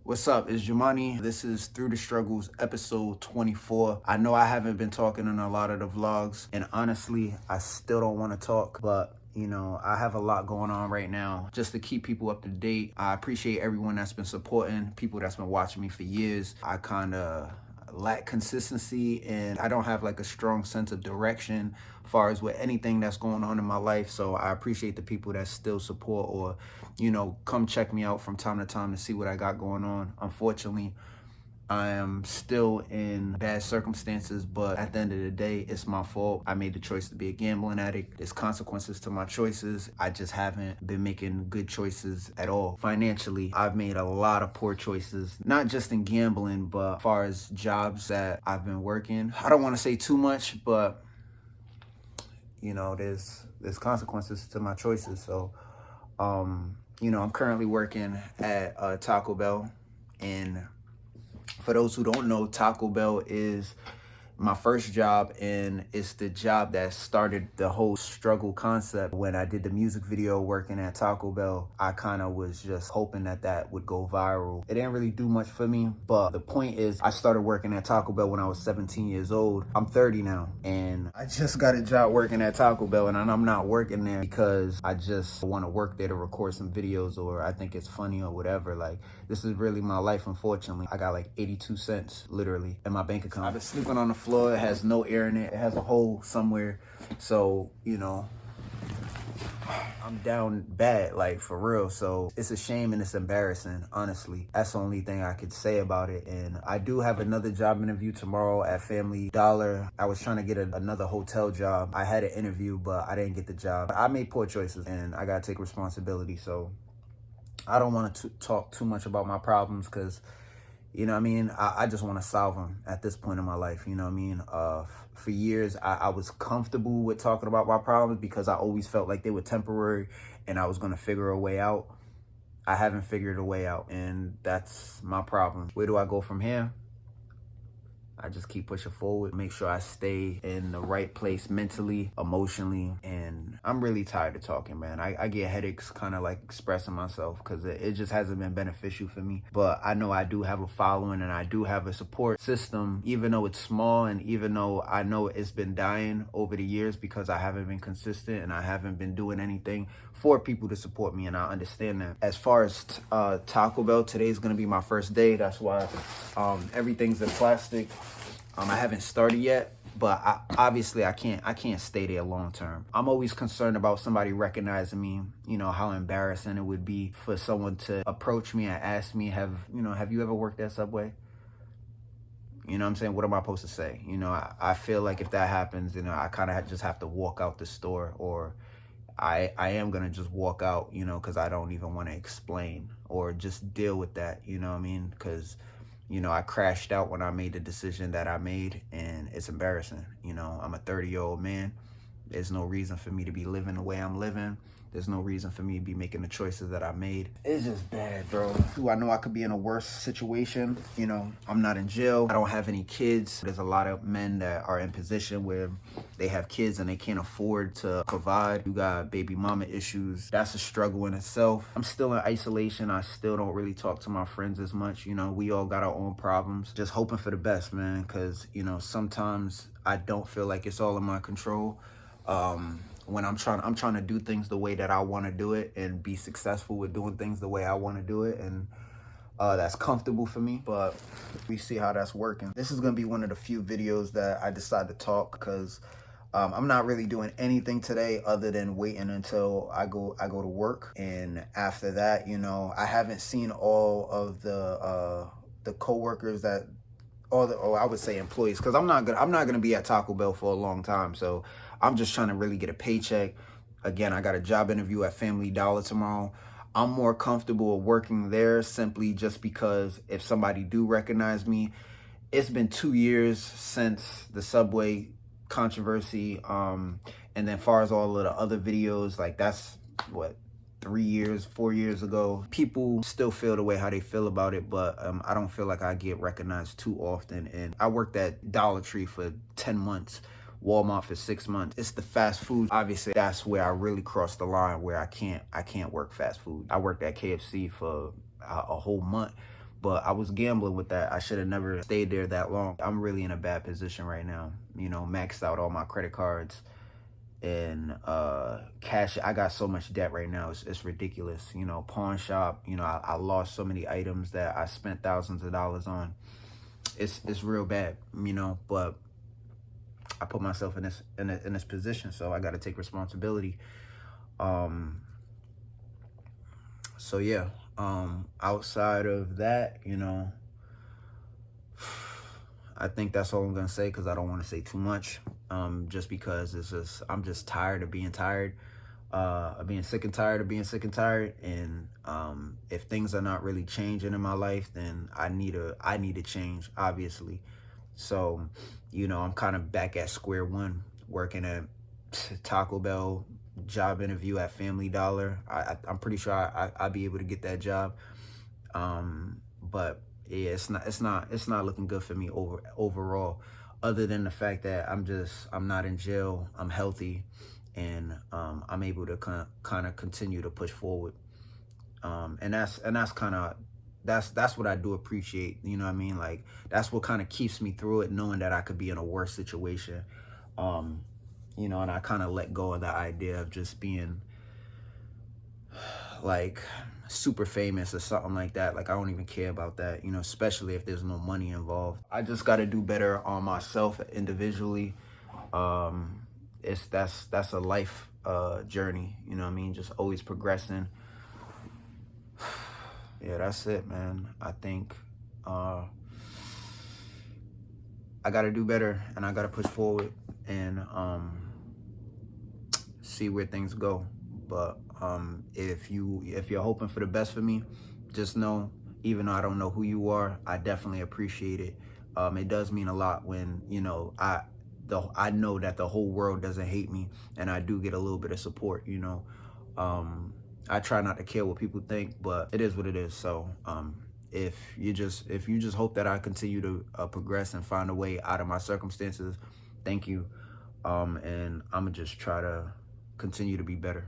What's up? It's Jumanne. This is Through the Struggles, episode 24. I know I haven't been talking in a lot of the vlogs, and honestly, I still don't want to talk, but I have a lot going on right now just to keep people up to date. I appreciate everyone that's been supporting, people that's been watching me for years. I kind of lack consistency, and I don't have like a strong sense of direction as far as with anything that's going on in my life. So I appreciate the people that still support or come check me out from time to time to see what I got going on. Unfortunately, I am still in bad circumstances, but at the end of the day, it's my fault. I made the choice to be a gambling addict. There's consequences to my choices. I just haven't been making good choices at all. Financially, I've made a lot of poor choices, not just in gambling, but as far as jobs that I've been working. I don't want to say too much, but there's consequences to my choices. So, I'm currently working at Taco Bell, and for those who don't know, Taco Bell is my first job, and it's the job that started the whole struggle concept. When I did the music video working at Taco Bell, I kind of was just hoping that would go viral. It didn't really do much for me, but the point is I started working at Taco Bell when I was 17 years old. I'm 30 now, and I just got a job working at Taco Bell, and I'm not working there because I just want to work there to record some videos or I think it's funny or whatever. Like, this is really my life, unfortunately. I got like 82 cents literally in my bank account. I've been sleeping on the floor. It has no air in it. It has a hole somewhere. So, I'm down bad, like for real. So it's a shame and it's embarrassing, honestly. That's the only thing I could say about it. And I do have another job interview tomorrow at Family Dollar. I was trying to get another hotel job. I had an interview, but I didn't get the job. I made poor choices and I gotta take responsibility. So I don't want to talk too much about my problems because I just want to solve them at this point in my life. For years, I was comfortable with talking about my problems because I always felt like they were temporary and I was going to figure a way out. I haven't figured a way out, and that's my problem. Where do I go from here? I just keep pushing forward, make sure I stay in the right place mentally, emotionally, and I'm really tired of talking, man. I get headaches kind of like expressing myself because it just hasn't been beneficial for me. But I know I do have a following and I do have a support system, even though it's small and even though I know it's been dying over the years because I haven't been consistent and I haven't been doing anything for people to support me, and I understand that. As far as Taco Bell, today's gonna be my first day. That's why everything's in plastic. I haven't started yet, but obviously I can't stay there long term. I'm always concerned about somebody recognizing me, how embarrassing it would be for someone to approach me and ask me, have you ever worked at Subway? You know what I'm saying? What am I supposed to say? I feel like if that happens, I kind of just have to walk out the store, or I am going to just walk out, because I don't even want to explain or just deal with that, you know what I mean? Because I crashed out when I made the decision that I made, and it's embarrassing. I'm a 30-year-old man. There's no reason for me to be living the way I'm living. There's no reason for me to be making the choices that I made. It's just bad, bro. I know I could be in a worse situation. I'm not in jail. I don't have any kids. There's a lot of men that are in position where they have kids and they can't afford to provide. You got baby mama issues. That's a struggle in itself. I'm still in isolation. I still don't really talk to my friends as much. We all got our own problems. Just hoping for the best, man, because, sometimes I don't feel like it's all in my control. When I'm trying to do things the way that I want to do it and be successful with doing things the way I want to do it, and that's comfortable for me, but we see how that's working. This is going to be one of the few videos that I decide to talk because I'm not really doing anything today other than waiting until I go to work. And after that, I haven't seen all of the coworkers that I would say employees, because I'm not gonna be at Taco Bell for a long time. So I'm just trying to really get a paycheck. Again, I got a job interview at Family Dollar tomorrow. I'm more comfortable working there simply just because if somebody do recognize me, it's been 2 years since the Subway controversy. And then far as all of the other videos, like that's what, 3 years, 4 years ago. People still feel the way how they feel about it, but I don't feel like I get recognized too often. And I worked at Dollar Tree for 10 months Walmart for 6 months. It's the fast food. Obviously, that's where I really crossed the line where I can't work fast food. I worked at KFC for a whole month, but I was gambling with that. I should have never stayed there that long. I'm really in a bad position right now. You know, maxed out all my credit cards and cash. I got so much debt right now. It's ridiculous. You know, pawn shop. You know, I lost so many items that I spent thousands of dollars on. It's real bad. You know, but I put myself in this position, so I got to take responsibility. So yeah. Outside of that, you know, I think that's all I'm gonna say because I don't want to say too much. Just because I'm just tired of being tired, of being sick and tired of being sick and tired. And if things are not really changing in my life, then I need to change, obviously. So, you know, I'm kind of back at square one, working at Taco Bell, job interview at Family Dollar. I'm pretty sure I'll be able to get that job. But yeah, it's not looking good for me overall, other than the fact that I'm not in jail, I'm healthy, and I'm able to kind of continue to push forward. And that's what I do appreciate, you know what I mean? Like, that's what kind of keeps me through it, knowing that I could be in a worse situation. You know, and I kind of let go of the idea of just being like super famous or something like that. Like, I don't even care about that, you know, especially if there's no money involved. I just got to do better on myself individually. That's a life journey, you know what I mean? Just always progressing. Yeah, that's it, man. I think I got to do better, and I got to push forward and see where things go. But if you're hoping for the best for me, just know, even though I don't know who you are, I definitely appreciate it. It does mean a lot when, you know, I know that the whole world doesn't hate me, and I do get a little bit of support, you know. I try not to care what people think, but it is what it is. So if you just hope that I continue to progress and find a way out of my circumstances, thank you. And I'm gonna just try to continue to be better.